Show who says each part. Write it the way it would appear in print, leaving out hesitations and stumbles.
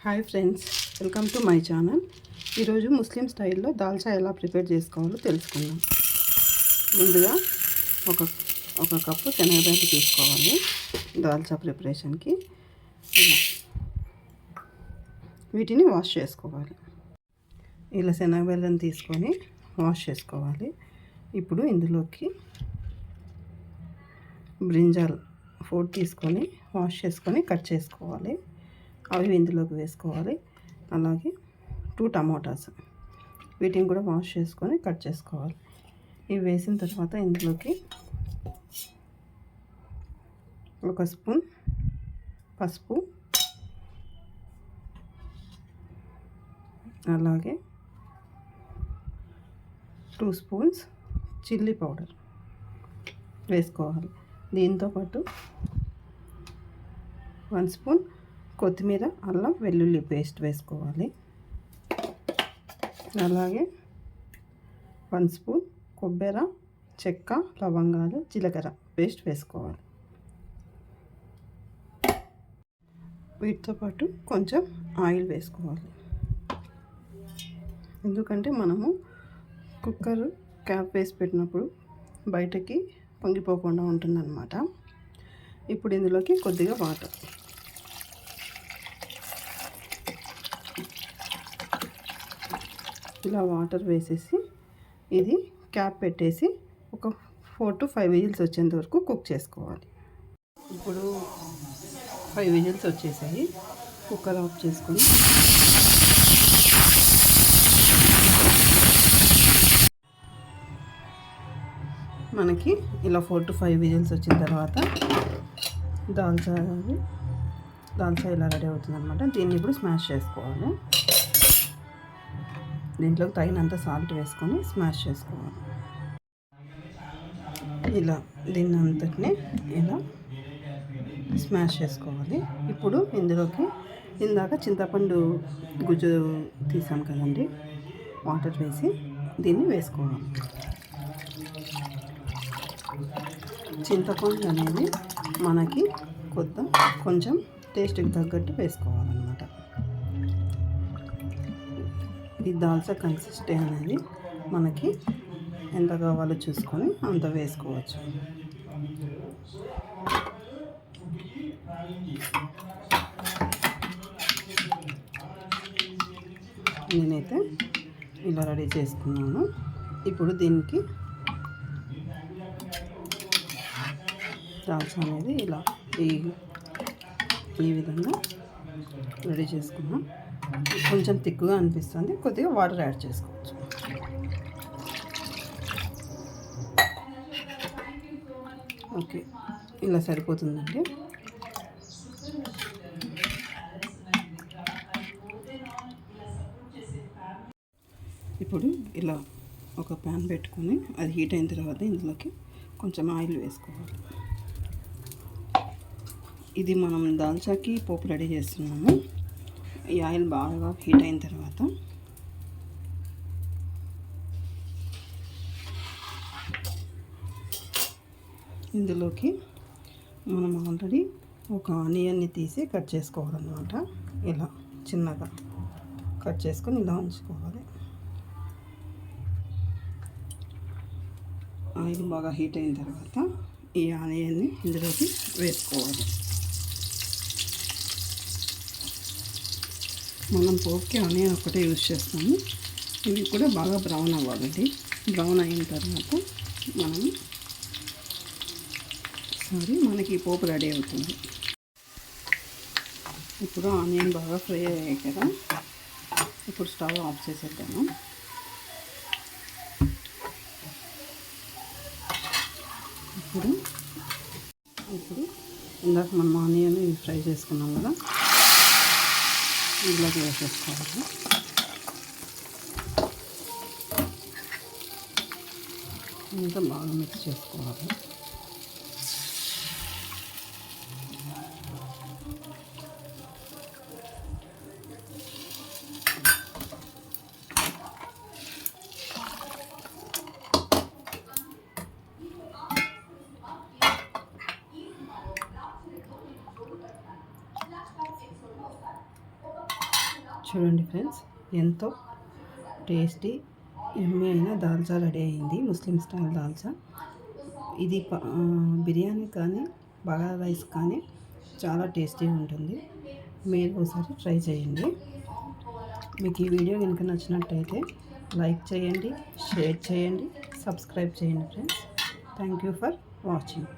Speaker 1: Hi friends, welcome to my channel. ఈరోజు ముస్లిం స్టైల్లో దాల్చా ఎలా ప్రిపేర్ చేసుకోవాలో తెలుసుకుందాం. ముందుగా ఒక కప్పు శనగపిండి తీసుకోవాలి దాల్చా ప్రిపరేషన్కి. వీటిని వాష్ చేసుకోవాలి. ఇలా శనగబెల్లని తీసుకొని వాష్ చేసుకోవాలి. ఇప్పుడు ఇందులోకి బ్రింజాల్ 4 తీసుకొని వాష్ చేసుకొని కట్ చేసుకోవాలి. అవి ఇందులోకి వేసుకోవాలి. అలాగే 2 టమాటాస్, వీటిని కూడా వాష్ చేసుకొని కట్ చేసుకోవాలి. ఇవి వేసిన తర్వాత ఇందులోకి 1 స్పూన్ పసుపు, అలాగే 2 స్పూన్స్ చిల్లీ పౌడర్ వేసుకోవాలి. దీంతోపాటు 1 స్పూన్ కొత్తిమీర, అల్లం వెల్లుల్లి పేస్ట్ వేసుకోవాలి. అలాగే 1 స్పూన్ కొబ్బరి, చెక్క, లవంగాలు, జీలకర్ర పేస్ట్ వేసుకోవాలి. వీటితో పాటు కొంచెం ఆయిల్ వేసుకోవాలి. ఎందుకంటే మనము కుక్కర్ క్యాప్ వేసి పెట్టినప్పుడు బయటకి పొంగిపోకుండా ఉంటుందన్నమాట. ఇప్పుడు ఇందులోకి కొద్దిగా వాటర్, ఇలా వాటర్ వేసేసి ఇది క్యాప్ పెట్టేసి ఒక 4 to 5 విజిల్స్ వచ్చేంత వరకు కుక్ చేసుకోవాలి. ఇప్పుడు 5 విజిల్స్ వచ్చేసాయి. కుక్కర్ ఆఫ్ చేసుకొని మనకి ఇలా 4 to 5 విజిల్స్ వచ్చిన తర్వాత దాల్చా ఇలా రెడీ అవుతుంది అనమాట. దీన్ని ఇప్పుడు స్మాష్ చేసుకోవాలి. దీంట్లోకి తగినంత సాల్ట్ వేసుకొని స్మాష్ చేసుకోవాలి. ఇలా దీన్ని అంతటిని ఇలా స్మాష్ చేసుకోవాలి. ఇప్పుడు ఇందులోకి ఇందాక చింతపండు గుజ్జు తీసాం కదండి, వాటర్ వేసి దీన్ని వేసుకోవాలి. చింతపండు అనేది మనకి కొంచెం టేస్ట్కి తగ్గట్టు వేసుకోవాలన్నమాట. ఈ దాల్చా కన్సిస్టెన్సీ అనేది మనకి ఎంత కావాలో చూసుకొని అంత వేసుకోవచ్చు. నేనైతే ఇలా రెడీ చేసుకున్నాను. ఇప్పుడు దీనికి దాల్చా అనేది ఇలా ఈ విధంగా రెడీ చేసుకున్నాం. కొంచెం తిక్కుగా అనిపిస్తుంది, కొద్దిగా వాటర్ యాడ్ చేసుకోవచ్చు. ఓకే, ఇలా సరిపోతుందండి. ఇప్పుడు ఇలా ఒక ప్యాన్ పెట్టుకొని అది హీట్ అయిన తర్వాత ఇందులోకి కొంచెం ఆయిల్ వేసుకోవాలి. ఇది మనం దాల్చాకి పోపు రెడీ చేస్తున్నాము. ఈ ఆయిల్ బాగా హీట్ అయిన తర్వాత ఇందులోకి మనం ఆల్రెడీ ఒక ఆనియన్ని తీసి కట్ చేసుకోవాలన్నమాట. ఇలా చిన్నగా కట్ చేసుకొని ఇలా ఉంచుకోవాలి. ఆయిల్ బాగా హీట్ అయిన తర్వాత ఈ ఆనియన్ని ఇందులోకి వేసుకోవాలి. మనం పోపుకి ఆనియన్ ఒక్కటే యూజ్ చేస్తాము. ఇవి కూడా బాగా బ్రౌన్ అవ్వాలండి. బ్రౌన్ అయిన తర్వాత మనకి పోపు రెడీ అవుతుంది. ఇప్పుడు ఆనియన్ బాగా ఫ్రై అయ్యాయి కదా, ఇప్పుడు స్టవ్ ఆఫ్ చేసేద్దాము. ఇప్పుడు ఇందాక మనం ఆనియన్ ఫ్రై చేసుకున్నాం కదా, ఇందులోకి వేసేసుకోవాలి. ఇంకా బాగా మిక్స్ చేసుకోవాలి. చూడండి ఫ్రెండ్స్, ఎంతో టేస్టీ ఎమ్మి అయిన దాల్చా రెడీ అయింది. ముస్లిం స్టైల్ దాల్చా. ఇది బిర్యానీ కానీ బగారా రైస్ కానీ చాలా టేస్టీగా ఉంటుంది. మీరు ఒకసారి ట్రై చేయండి. మీకు ఈ వీడియో కనుక నచ్చినట్టయితే లైక్ చేయండి, షేర్ చేయండి, సబ్స్క్రైబ్ చేయండి friends. Thank you for watching.